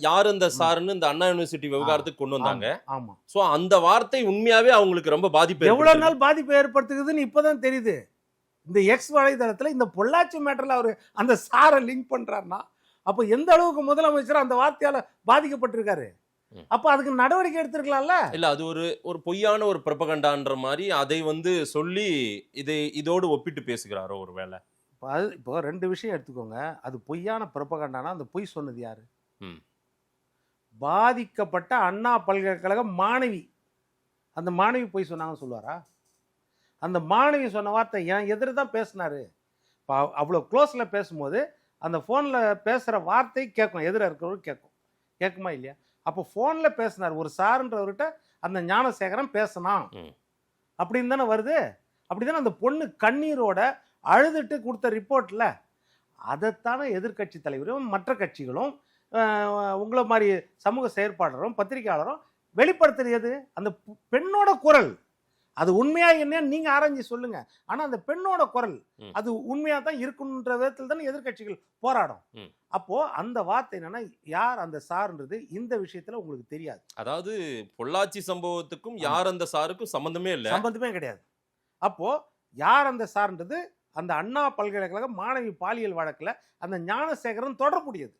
யார் இந்த ம். சாருன்னு இந்த அண்ணா யூனிவர்சிட்டி ஆ, விவகாரத்துக்கு கொண்டு வந்தாங்க. ஆமா, ஆமா. சோ அந்த வார்த்தை உண்மையாவே அவங்களுக்கு ரொம்ப பாதிப்பு எவ்வளவு ஏற்படுத்திருக்கு. நாள் பாதிப்பை ஏற்படுத்துகுதுன்னு இப்பதான் தெரியுது. இந்த எக்ஸ் வலைதளத்துல இந்த பொள்ளாச்சி மேட்டர்ல அவரு அந்த சார லிங்க் பண்றாருன்னா, அப்ப எந்த அளவுக்கு முதலமைச்சர் அந்த வார்த்தையால பாதிக்கப்பட்டிருக்காரு. ம். அப்ப அதுக்கு நடவடிக்கை எடுத்திருக்கலாம்ல. இல்ல அது ஒரு ஒரு பொய்யான ஒரு புரபகண்டான்ற மாரி அதை வந்து சொல்லி இதோடு ஒப்பிட்டு பேசுகிறாரோ ஒருவேளை. இப்போ 2 விஷயம் எடுத்துக்கோங்க. அது பொய்யான புரபகண்டானா அந்த பொய் சொன்னது யாரு? ம். பாதிக்கப்பட்ட அண்ணா பல்கலைக்கழக மாணவி. அந்த மாணவி பொய் சொன்னாங்கன்னு சொல்லுவாரா? அந்த மாணவி சொன்ன வார்த்தை என் எதிர தான் பேசினாரு. இப்போ அவ்வளோ க்ளோஸ்ல பேசும்போது அந்த ஃபோன்ல பேசுற வார்த்தை கேட்கும். எதிர இருக்கிறவரு கேட்கும். கேட்குமா இல்லையா? அப்போ ஃபோன்ல பேசினார் ஒரு சாருன்றவர்கிட்ட அந்த ஞானசேகரன் பேசினான். ம். அப்படின்னு தானே வருது. அப்படிதானே அந்த பொண்ணு கண்ணீரோட அழுதுட்டு கொடுத்த ரிப்போர்ட்ல அதைத்தானே எதிர்க்கட்சி தலைவரும் மற்ற கட்சிகளும் உங்களை மாதிரி சமூக செயற்பாளரும் பத்திரிகையாளரும் வெளிப்படுத்துறது அந்த பெண்ணோட குரல். அது உண்மையா என்னன்னு நீங்க ஆராய்ஞ்சு சொல்லுங்க. ஆனா அந்த பெண்ணோட குரல் ம். அது உண்மையா தான் இருக்குன்ற விதத்தில் தானே எதிர்க்கட்சிகள் போராடும். ம். அப்போ அந்த வார்த்தை என்னன்னா யார் அந்த சார்ன்றது இந்த விஷயத்துல உங்களுக்கு தெரியாது. அதாவது பொள்ளாச்சி சம்பவத்துக்கும் ஆமா. யார் அந்த சாருக்கும் சம்பந்தமே இல்ல. சம்பந்தமே கிடையாது. அப்போ யார் அந்த சார்ன்றது அந்த அண்ணா பல்கலைக்கழக மாணவி பாலியல் வழக்குல அந்த ஞானசேகரன் தொடர்புடையது.